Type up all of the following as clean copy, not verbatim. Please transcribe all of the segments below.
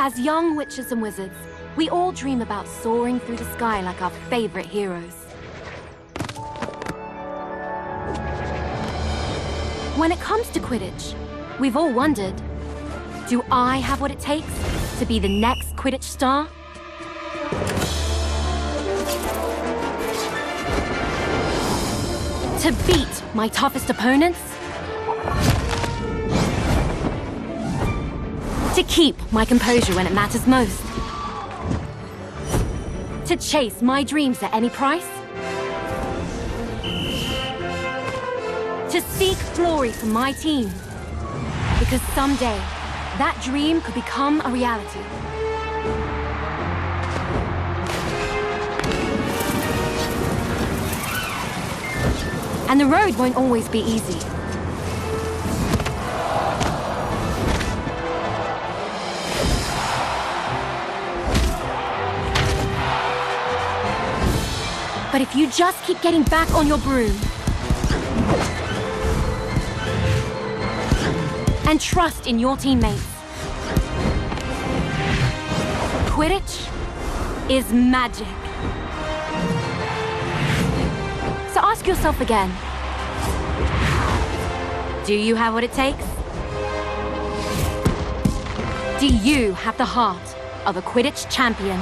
As young witches and wizards, we all dream about soaring through the sky like our favorite heroes. When it comes to Quidditch, we've all wondered, do I have what it takes to be the next Quidditch star? To beat my toughest opponents? To keep my composure when it matters most? To chase my dreams at any price? To seek glory for my team? Because someday, that dream could become a reality. And the road won't always be easy. But if you just keep getting back on your broom and trust in your teammates, Quidditch is magic. So ask yourself again, do you have what it takes? Do you have the heart of a Quidditch champion?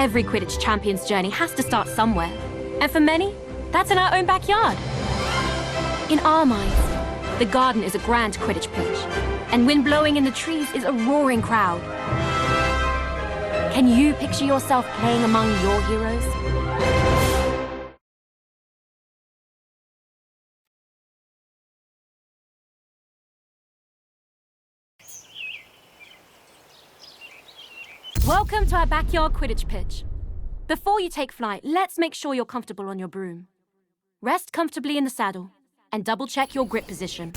Every Quidditch champion's journey has to start somewhere. And for many, that's in our own backyard. In our minds, the garden is a grand Quidditch pitch, and wind blowing in the trees is a roaring crowd. Can you picture yourself playing among your heroes? Welcome to our backyard Quidditch pitch. Before you take flight, let's make sure you're comfortable on your broom. Rest comfortably in the saddle and double-check your grip position.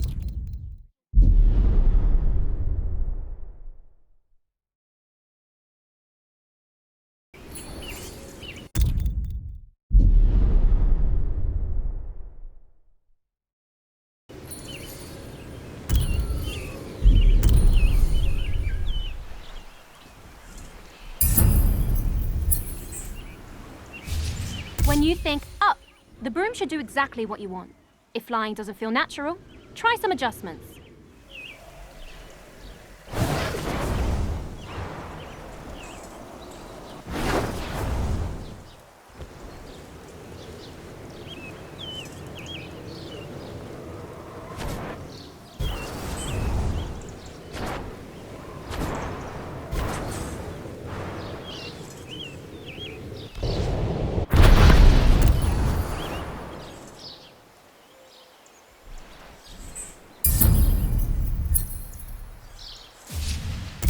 When you think up, the broom should do exactly what you want. If flying doesn't feel natural, try some adjustments.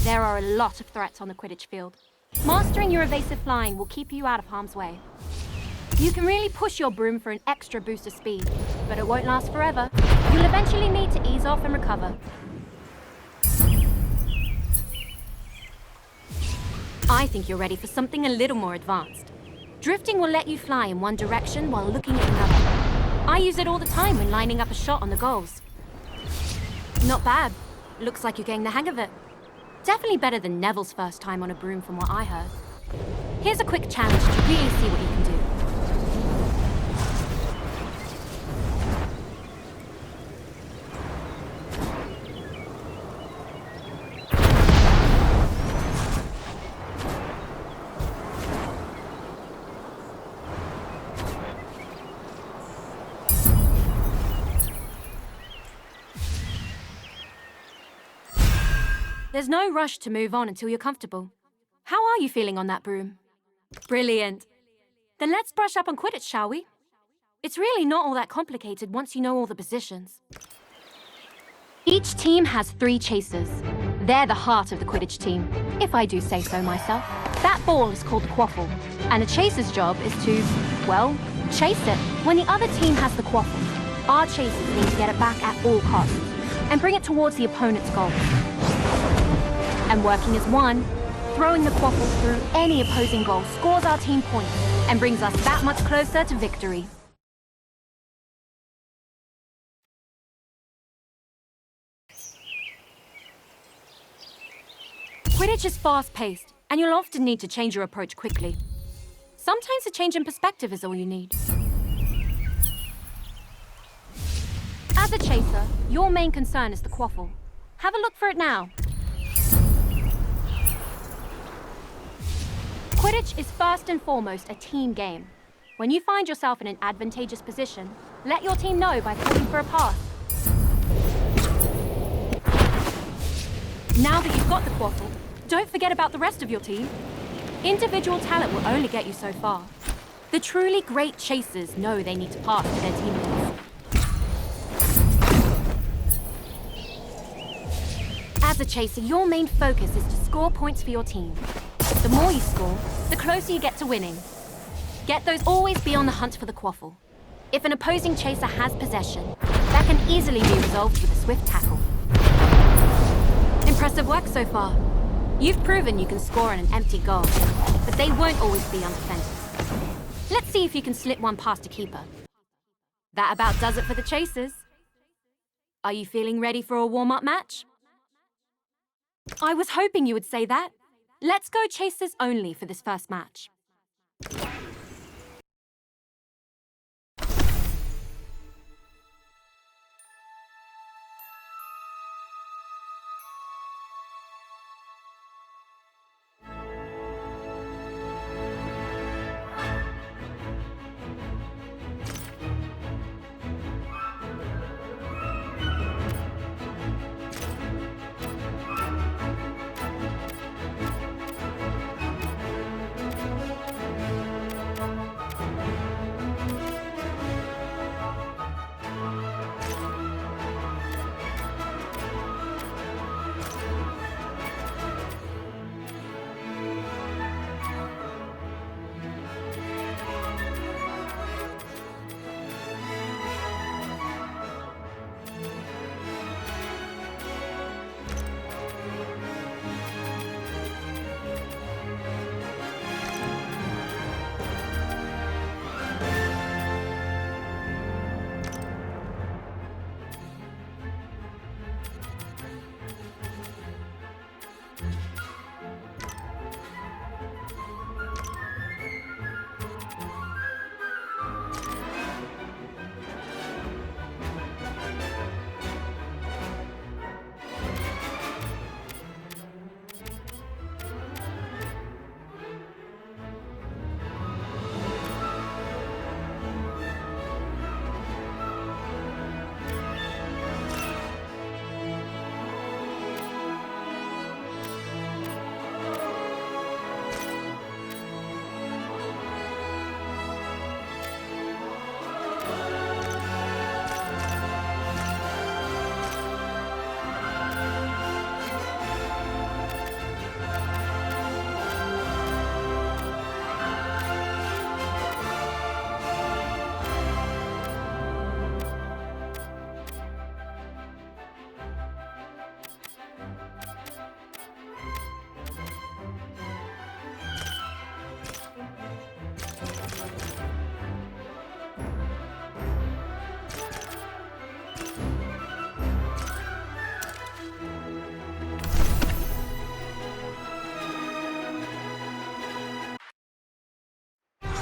There are a lot of threats on the Quidditch field. Mastering your evasive flying will keep you out of harm's way. You can really push your broom for an extra boost of speed, but it won't last forever. You'll eventually need to ease off and recover. I think you're ready for something a little more advanced. Drifting will let you fly in one direction while looking at another. I use it all the time when lining up a shot on the goals. Not bad. Looks like you're getting the hang of it. Definitely better than Neville's first time on a broom from what I heard. Here's a quick challenge to really see what you can do. There's no rush to move on until you're comfortable. How are you feeling on that broom? Brilliant. Then let's brush up on Quidditch, shall we? It's really not all that complicated once you know all the positions. Each team has 3 chasers. They're the heart of the Quidditch team, if I do say so myself. That ball is called the quaffle, and a chaser's job is to, well, chase it. When the other team has the quaffle, our chasers need to get it back at all costs and bring it towards the opponent's goal. And working as one, throwing the quaffle through any opposing goal scores our team points and brings us that much closer to victory. Quidditch is fast-paced, and you'll often need to change your approach quickly. Sometimes a change in perspective is all you need. As a chaser, your main concern is the quaffle. Have a look for it now. Quidditch is first and foremost a team game. When you find yourself in an advantageous position, let your team know by calling for a pass. Now that you've got the quaffle, don't forget about the rest of your team. Individual talent will only get you so far. The truly great chasers know they need to pass to their teammates. As a chaser, your main focus is to score points for your team. The more you score, the closer you get to winning. Get those always be on the hunt for the quaffle. If an opposing chaser has possession, that can easily be resolved with a swift tackle. Impressive work so far. You've proven you can score on an empty goal, but they won't always be undefended. Let's see if you can slip one past a keeper. That about does it for the chasers. Are you feeling ready for a warm-up match? I was hoping you would say that. Let's go chasers only for this first match.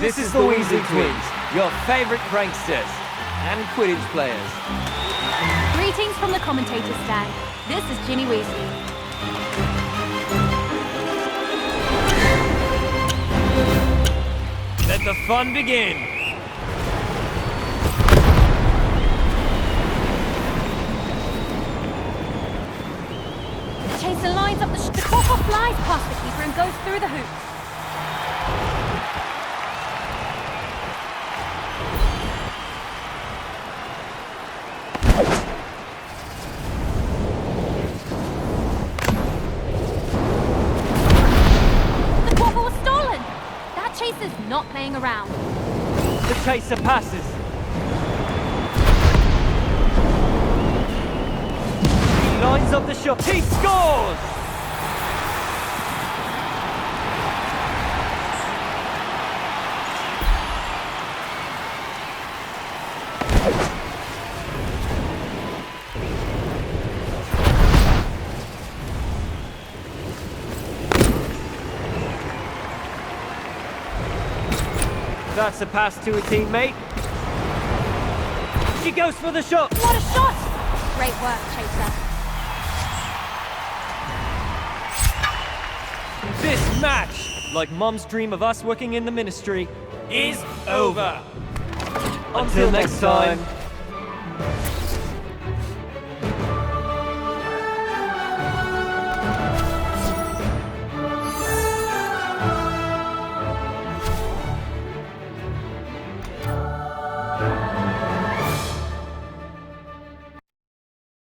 This is the Weasley Twins, your favorite pranksters and Quidditch players. Greetings from the commentator's stand. This is Ginny Weasley. Let the fun begin! Chaser lines up the Quaffle flies past the keeper and goes through the hoops. The Quaffle was stolen! That Chaser's not playing around. The chaser passes. He lines up the shot. He scores! That's a pass to a teammate. She goes for the shot. What a shot! Great work, Chaser. This match, like Mum's dream of us working in the ministry, is over. Until next time.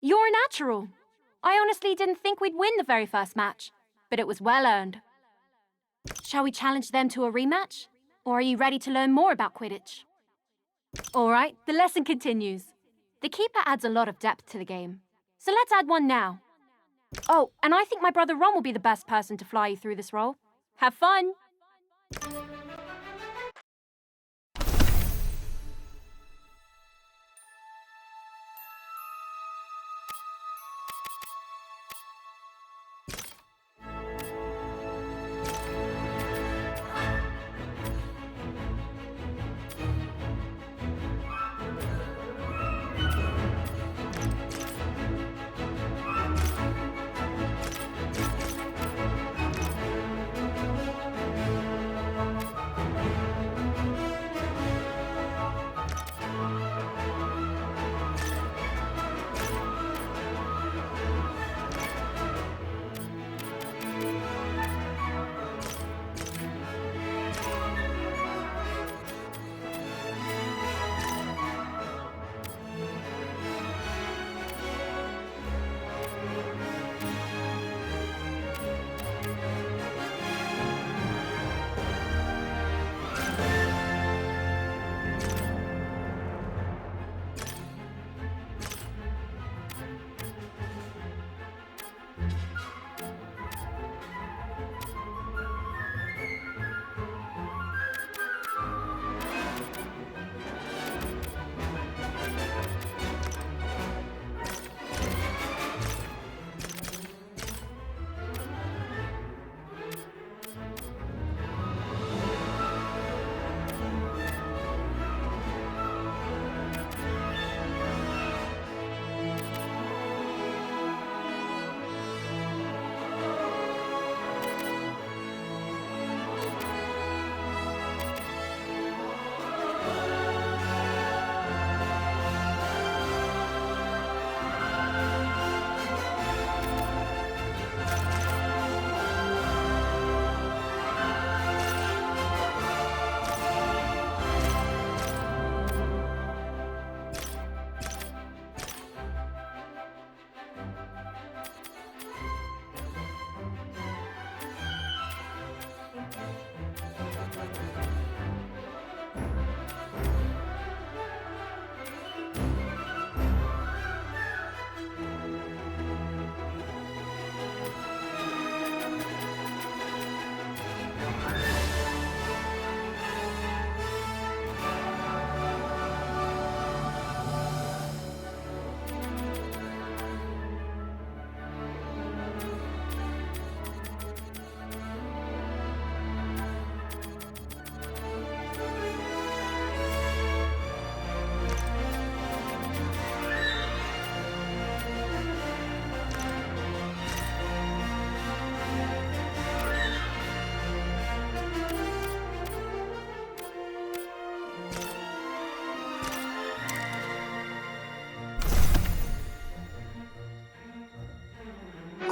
You're a natural. I honestly didn't think we'd win the very first match, but it was well earned. Shall we challenge them to a rematch? Or are you ready to learn more about Quidditch? All right, the lesson continues. The keeper adds a lot of depth to the game, so let's add one now. Oh, and I think my brother Ron will be the best person to fly you through this role. Have fun!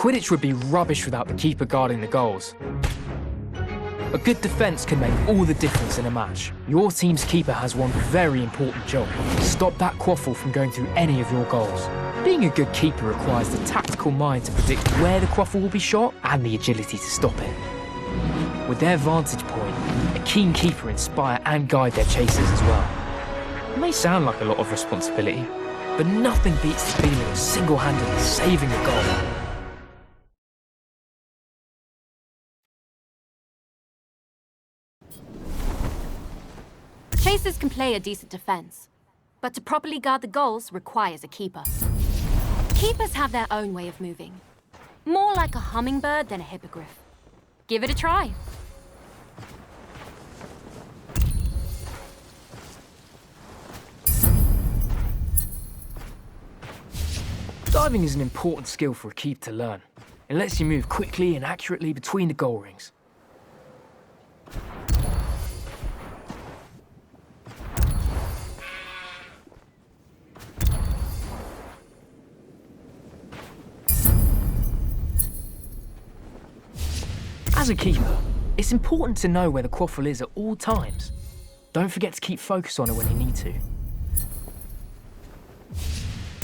Quidditch would be rubbish without the keeper guarding the goals. A good defence can make all the difference in a match. Your team's keeper has one very important job: stop that quaffle from going through any of your goals. Being a good keeper requires the tactical mind to predict where the quaffle will be shot and the agility to stop it. With their vantage point, a keen keeper inspire and guide their chasers as well. It may sound like a lot of responsibility, but nothing beats the feeling of single-handedly saving a goal. Chasers can play a decent defense, but to properly guard the goals requires a keeper. Keepers have their own way of moving, more like a hummingbird than a hippogriff. Give it a try. Diving is an important skill for a keeper to learn. It lets you move quickly and accurately between the goal rings. As a keeper, it's important to know where the quaffle is at all times. Don't forget to keep focus on it when you need to.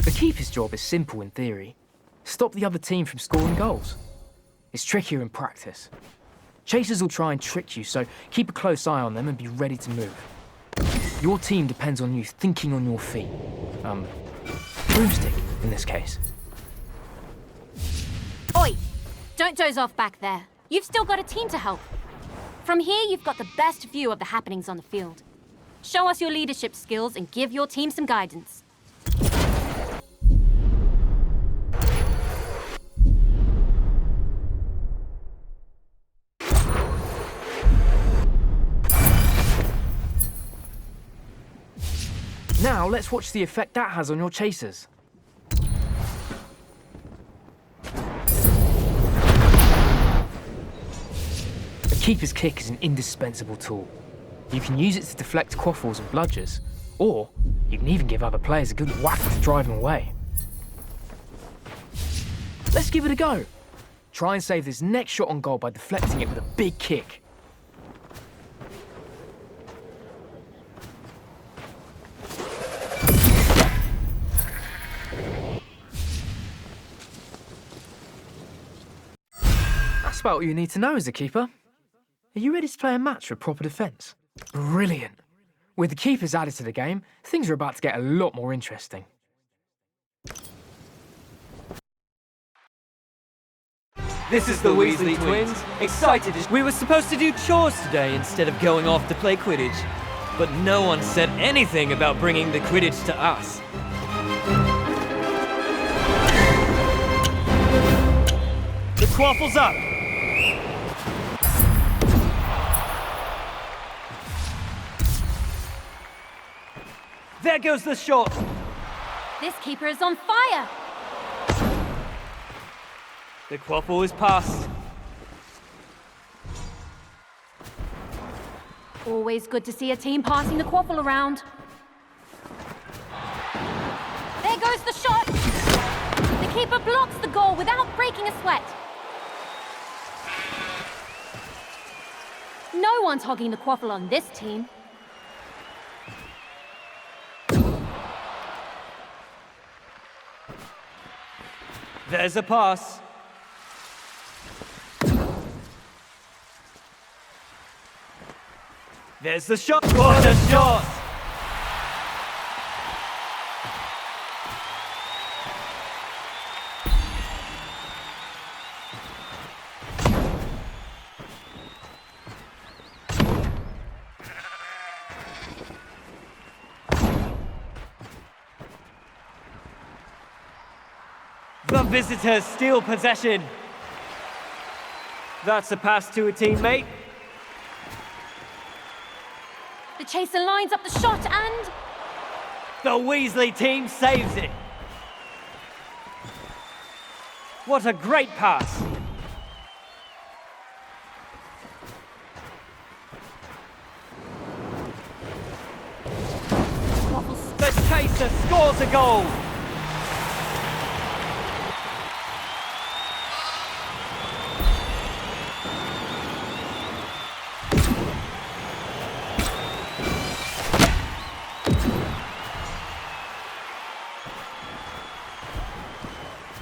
The keeper's job is simple in theory. Stop the other team from scoring goals. It's trickier in practice. Chasers will try and trick you, so keep a close eye on them and be ready to move. Your team depends on you thinking on your feet. Broomstick, in this case. Oi! Don't doze off back there. You've still got a team to help. From here, you've got the best view of the happenings on the field. Show us your leadership skills and give your team some guidance. Now, let's watch the effect that has on your chasers. A keeper's kick is an indispensable tool. You can use it to deflect quaffles and bludgers, or you can even give other players a good whack to drive them away. Let's give it a go. Try and save this next shot on goal by deflecting it with a big kick. That's about all you need to know as a keeper. Are you ready to play a match with proper defence? Brilliant. With the keepers added to the game, things are about to get a lot more interesting. This is the Weasley twins, excited as we were supposed to do chores today instead of going off to play Quidditch. But no one said anything about bringing the Quidditch to us. The quaffle's up! There goes the shot! This keeper is on fire! The quaffle is passed. Always good to see a team passing the quaffle around. There goes the shot! The keeper blocks the goal without breaking a sweat. No one's hogging the quaffle on this team. There's a pass. There's the shot. What a shot! The visitors steal possession. That's a pass to a teammate. The chaser lines up the shot and... The Weasley team saves it. What a great pass. The chaser scores a goal.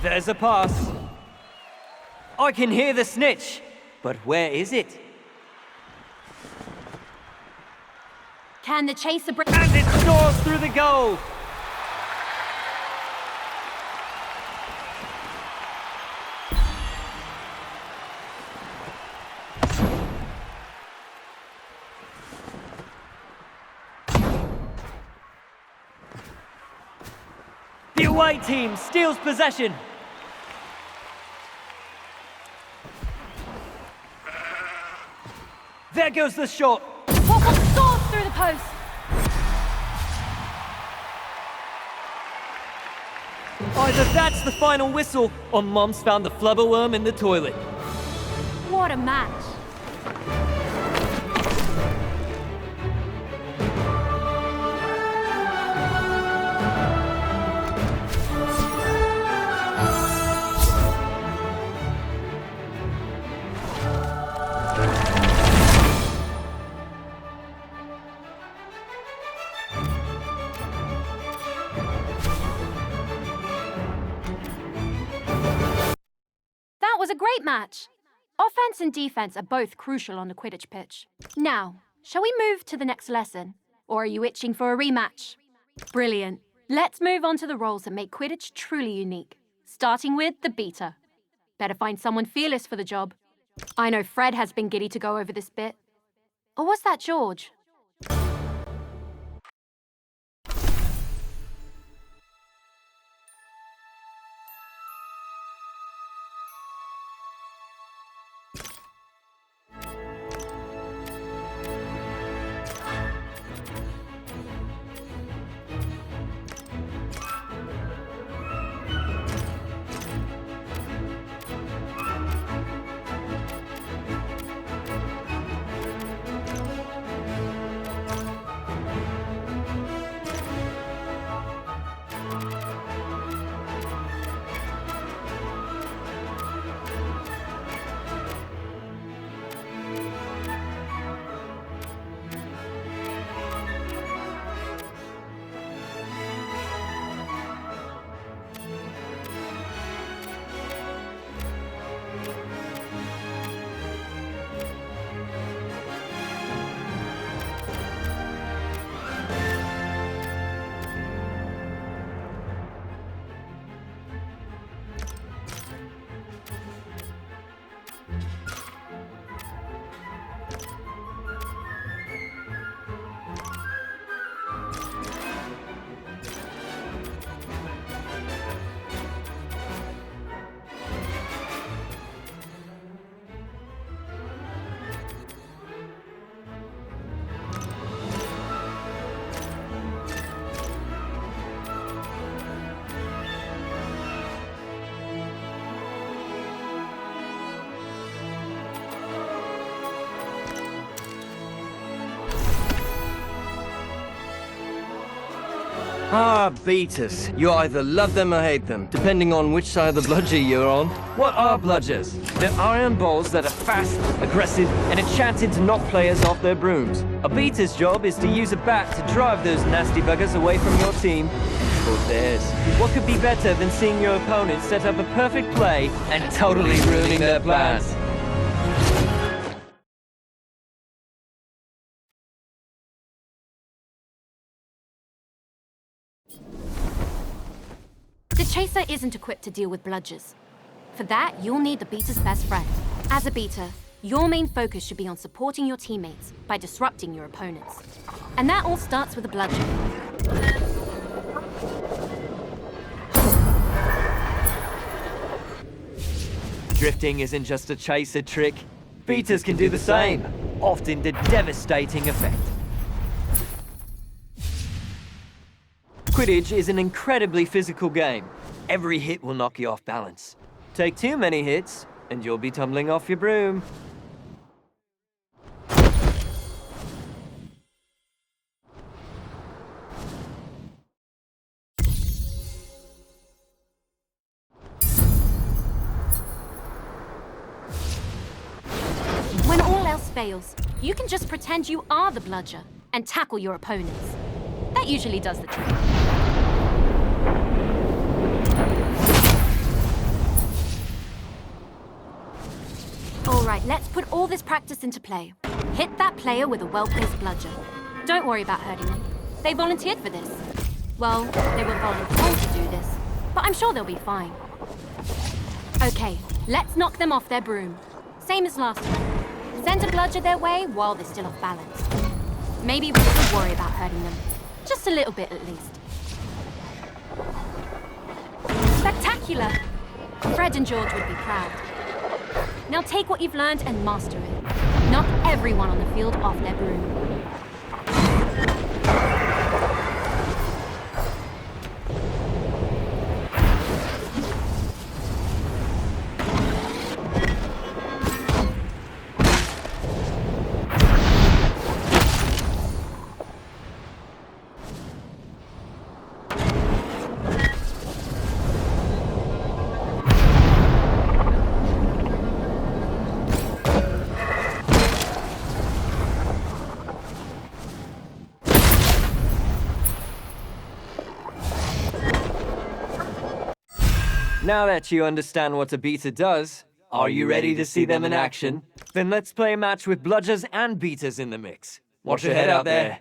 There's a pass. I can hear the snitch, but where is it? Can the chaser break? And it soars through the goal! The away team steals possession. There goes the shot. Ball soars through the post. Either that's the final whistle, or Mom's found the flubberworm in the toilet. What a match. That was a great match. Offense and defense are both crucial on the Quidditch pitch. Now, shall we move to the next lesson? Or are you itching for a rematch? Brilliant. Let's move on to the roles that make Quidditch truly unique. Starting with the beater. Better find someone fearless for the job. I know Fred has been giddy to go over this bit. Or was that George? Ah, beaters. You either love them or hate them, depending on which side of the bludger you're on. What are bludgers? They're iron balls that are fast, aggressive, and enchanted to knock players off their brooms. A beater's job is to use a bat to drive those nasty buggers away from your team. Or theirs. What could be better than seeing your opponent set up a perfect play and totally ruining their plans? The chaser isn't equipped to deal with bludgers. For that, you'll need the beater's best friend. As a beater, your main focus should be on supporting your teammates by disrupting your opponents. And that all starts with a bludger. Drifting isn't just a chaser trick. Beaters can do the same, often to devastating effect. Quidditch is an incredibly physical game. Every hit will knock you off balance. Take too many hits, and you'll be tumbling off your broom. When all else fails, you can just pretend you are the bludger and tackle your opponents. That usually does the trick. Right, let's put all this practice into play. Hit that player with a well-placed bludger. Don't worry about hurting them. They volunteered for this. Well, they were voluntold to do this, but I'm sure they'll be fine. Okay, let's knock them off their broom. Same as last time. Send a bludger their way while they're still off balance. Maybe we should worry about hurting them. Just a little bit, at least. Spectacular! Fred and George would be proud. Now take what you've learned and master it. Knock everyone on the field off their broom. Now that you understand what a beater does, are you ready to see them in action? Then let's play a match with bludgers and beaters in the mix. Watch your head out there.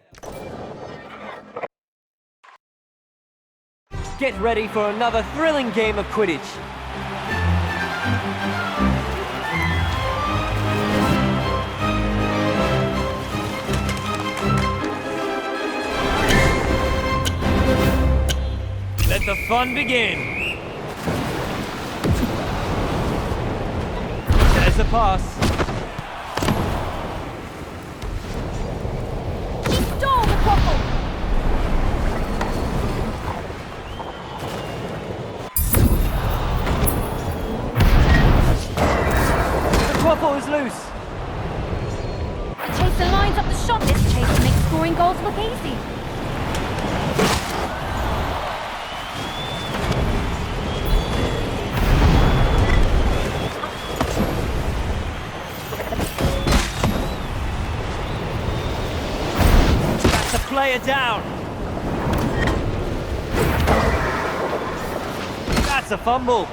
Get ready for another thrilling game of Quidditch. Let the fun begin. There's a pass. She stole the quaffle! The quaffle is loose. The chaser lines up the shot. This chaser makes scoring goals look easy. Player down. That's a fumble.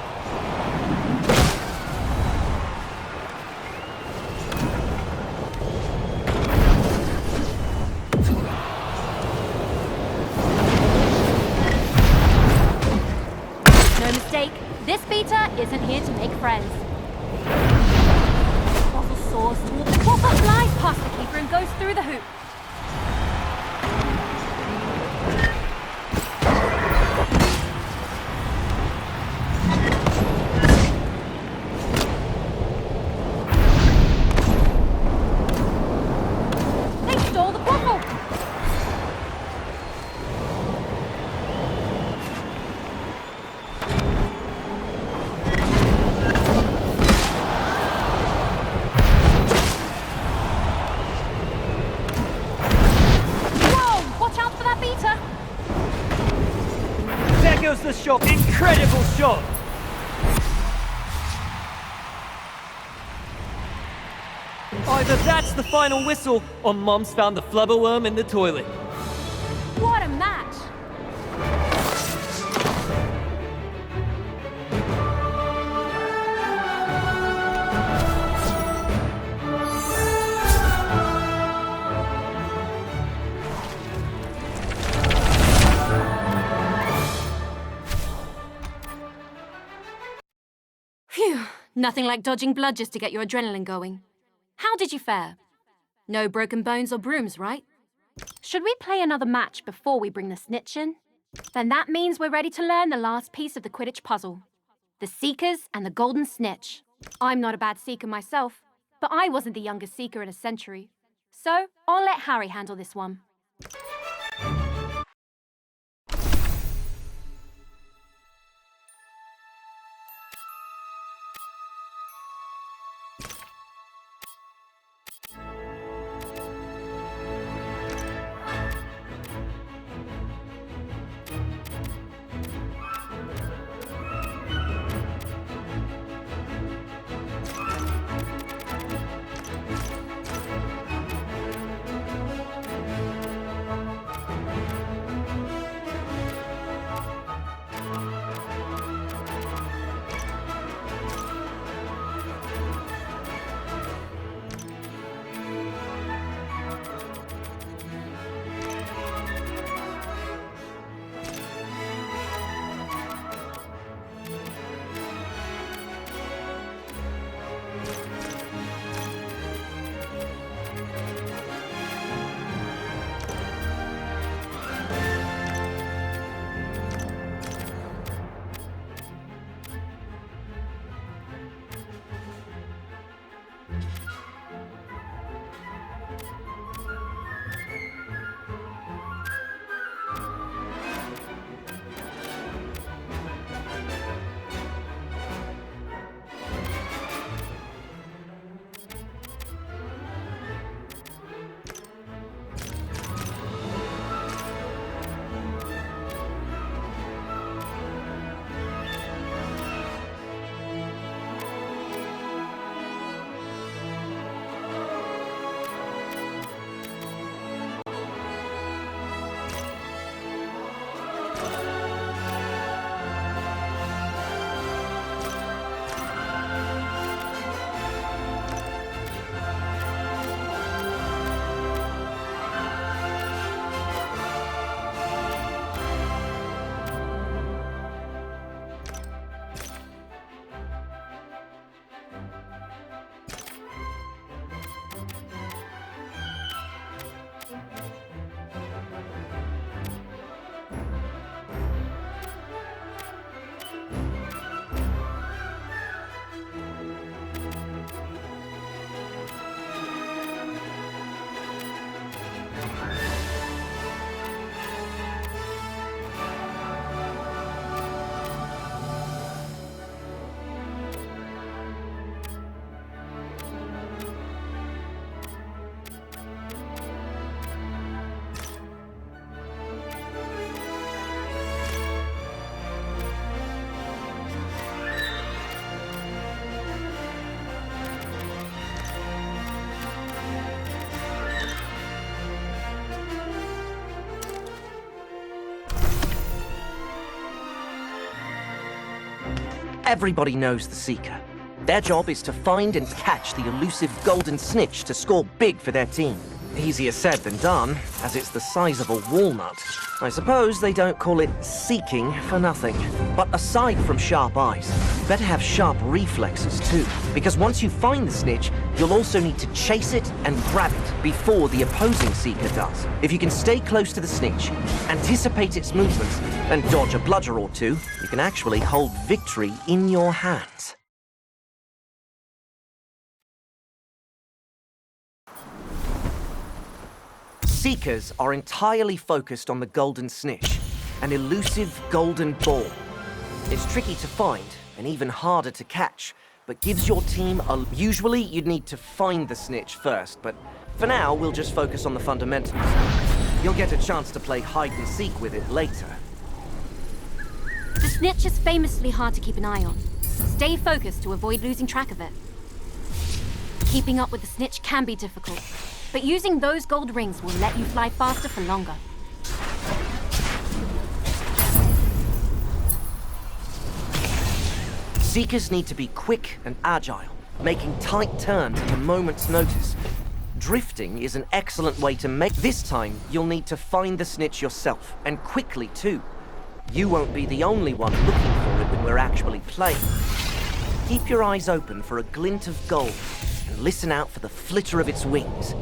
No mistake, this beater isn't here to make friends. Waffle soars toward the waffle flies past the keeper and goes through the hoop. The shot. Incredible shot. Either that's the final whistle, or Mom's found the flubberworm in the toilet. What a match! Phew, nothing like dodging bludgers to get your adrenaline going. How did you fare? No broken bones or brooms, right? Should we play another match before we bring the snitch in? Then that means we're ready to learn the last piece of the Quidditch puzzle. The Seekers and the Golden Snitch. I'm not a bad seeker myself, but I wasn't the youngest seeker in a century. So, I'll let Harry handle this one. Everybody knows the Seeker. Their job is to find and catch the elusive golden snitch to score big for their team. Easier said than done, as it's the size of a walnut. I suppose they don't call it seeking for nothing. But aside from sharp eyes, you better have sharp reflexes too. Because once you find the snitch, you'll also need to chase it and grab it before the opposing Seeker does. If you can stay close to the snitch, anticipate its movements, and dodge a bludger or two, you can actually hold victory in your hands. Seekers are entirely focused on the golden snitch, an elusive golden ball. It's tricky to find and even harder to catch, but gives your team a... Usually you'd need to find the snitch first, but for now we'll just focus on the fundamentals. You'll get a chance to play hide and seek with it later. The snitch is famously hard to keep an eye on. Stay focused to avoid losing track of it. Keeping up with the snitch can be difficult, but using those gold rings will let you fly faster for longer. Seekers need to be quick and agile, making tight turns at a moment's notice. Drifting is an excellent way to make... This time, you'll need to find the snitch yourself, and quickly too. You won't be the only one looking for it when we're actually playing. Keep your eyes open for a glint of gold, and listen out for the flitter of its wings.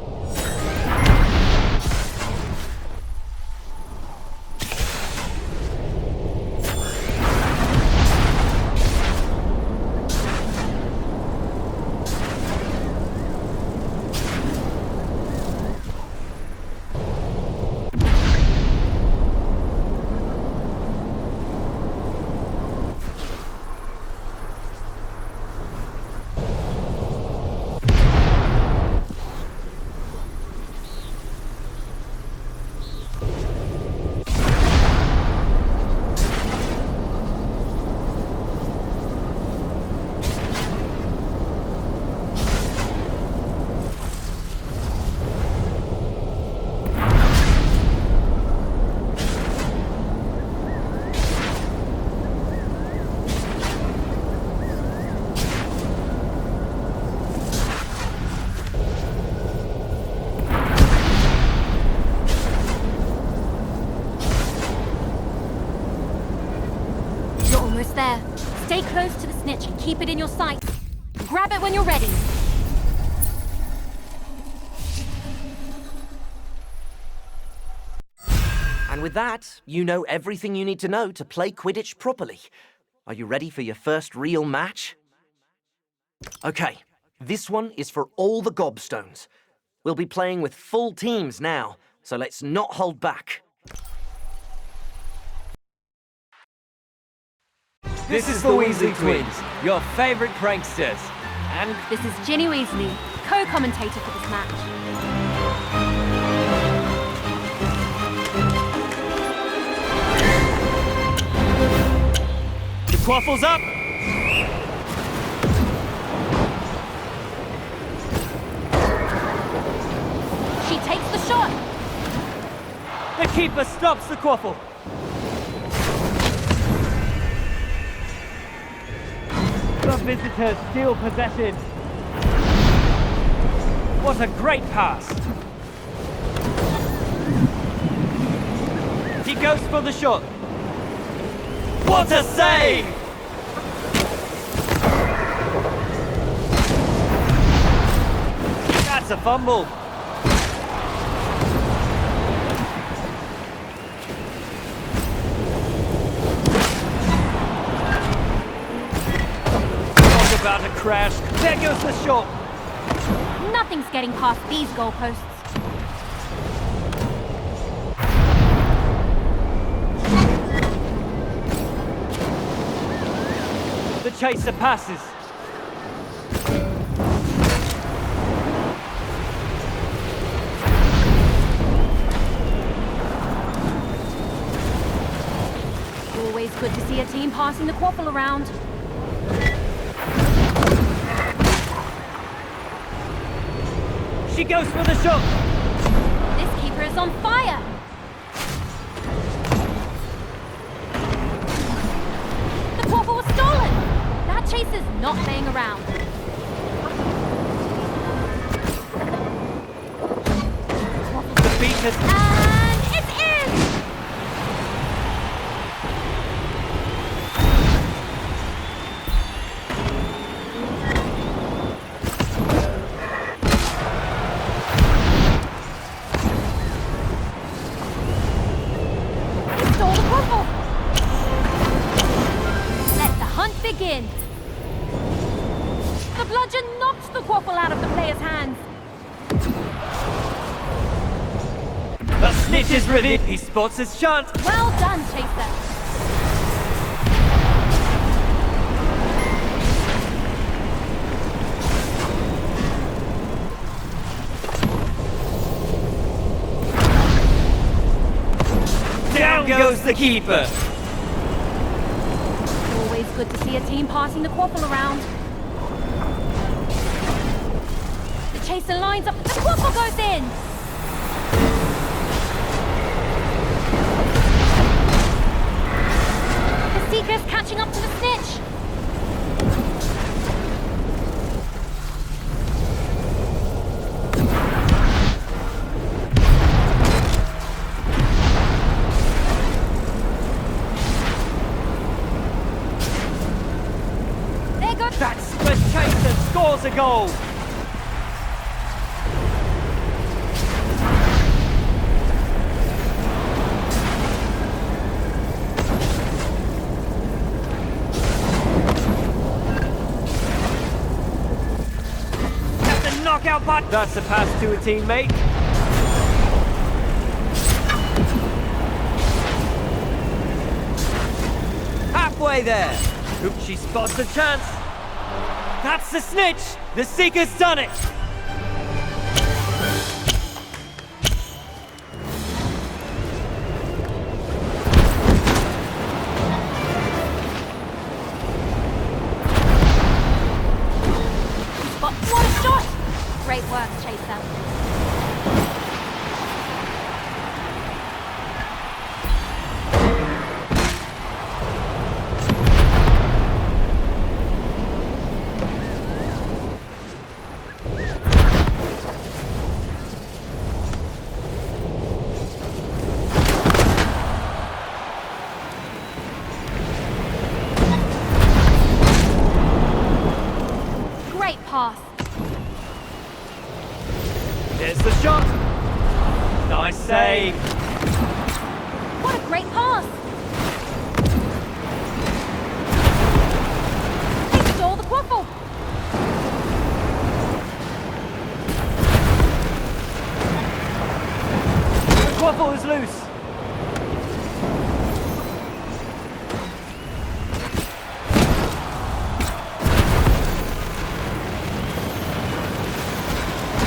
There. Stay close to the snitch and keep it in your sights. Grab it when you're ready. And with that, you know everything you need to know to play Quidditch properly. Are you ready for your first real match? Okay, this one is for all the gobstones. We'll be playing with full teams now, so let's not hold back. This is the Weasley Twins, your favorite pranksters. And this is Ginny Weasley, co-commentator for this match. the quaffle's up. She takes the shot. The keeper stops the quaffle. The visitors steal possession. What a great pass. He goes for the shot. What a save! That's a fumble. About to crash. There goes the shot. Nothing's getting past these goalposts. The chaser passes. Always good to see a team passing the quaffle around. She goes for the shot. This keeper is on fire. The quaffle was stolen. not playing around. The beat has... And it's in! He stole the quaffle! Let the hunt begin! The bludgeon knocked the quaffle out of the player's hands. The snitch is ready. He spots his chance. Well done, Chaser. Down goes the keeper. Always good to see a team passing the quaffle around. The Chaser lines up. The quaffle goes in. The Seeker's catching up to the snitch. There goes. That's the Chaser scores a goal. That's a knockout putt. That's a pass to a teammate. Halfway there. Oop, she spots the chance. That's the snitch. The Seeker's done it. But what a shot! Great work, Chaser. Great pass. There's the shot. Nice save. What a great pass! He stole the quaffle! The quaffle is loose.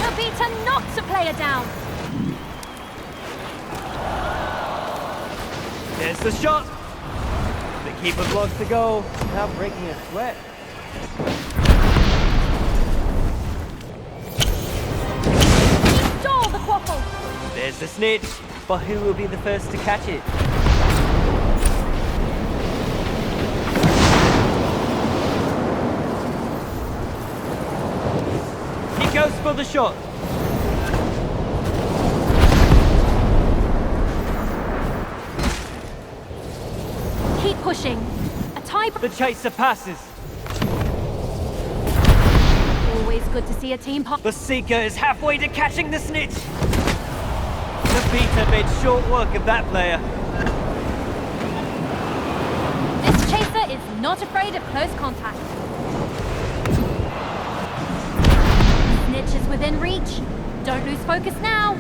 The beater knocks a player down! There's the shot. The keeper blocks the goal without breaking a sweat. He stole the quaffle! There's the snitch. But who will be the first to catch it? He goes for the shot. Keep pushing. A tie. The Chaser passes. Always good to see a team pop. The Seeker is halfway to catching the snitch. The beater made short work of that player. This Chaser is not afraid of close contact. Snitch is within reach. Don't lose focus now.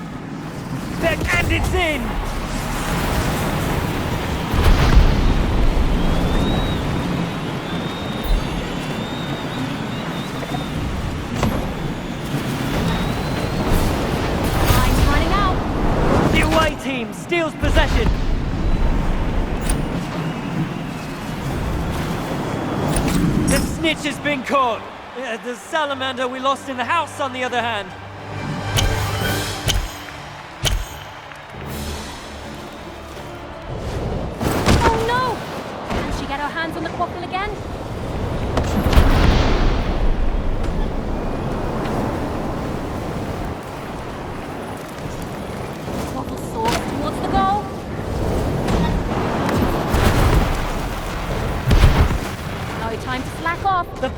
And it's in! Time's running out. The away team steals possession. The snitch has been caught. The salamander we lost in the house, on the other hand. Oh no! Can she get her hands on the quaffle again?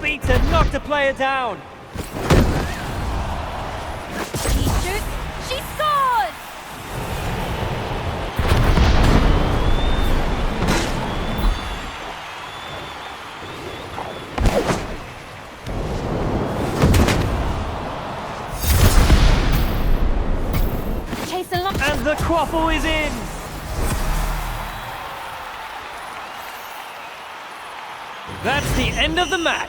beater knocked a player down. She shoots. She scores! Chase along. And the quaffle is in. That's the end of the match.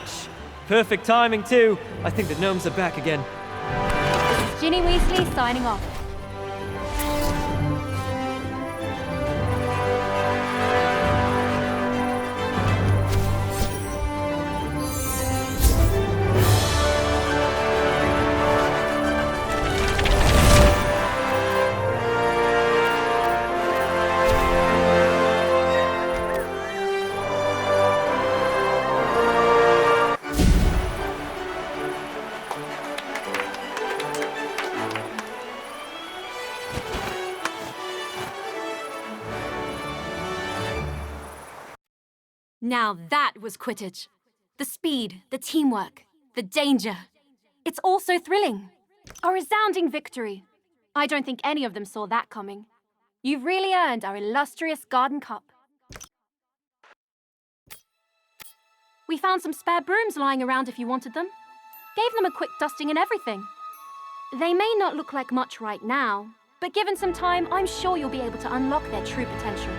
Perfect timing, too. I think the gnomes are back again. This is Ginny Weasley signing off. Now that was Quidditch. The speed, the teamwork, the danger. It's all so thrilling. A resounding victory. I don't think any of them saw that coming. You've really earned our illustrious Garden Cup. We found some spare brooms lying around if you wanted them. Gave them a quick dusting and everything. They may not look like much right now, but given some time, I'm sure you'll be able to unlock their true potential.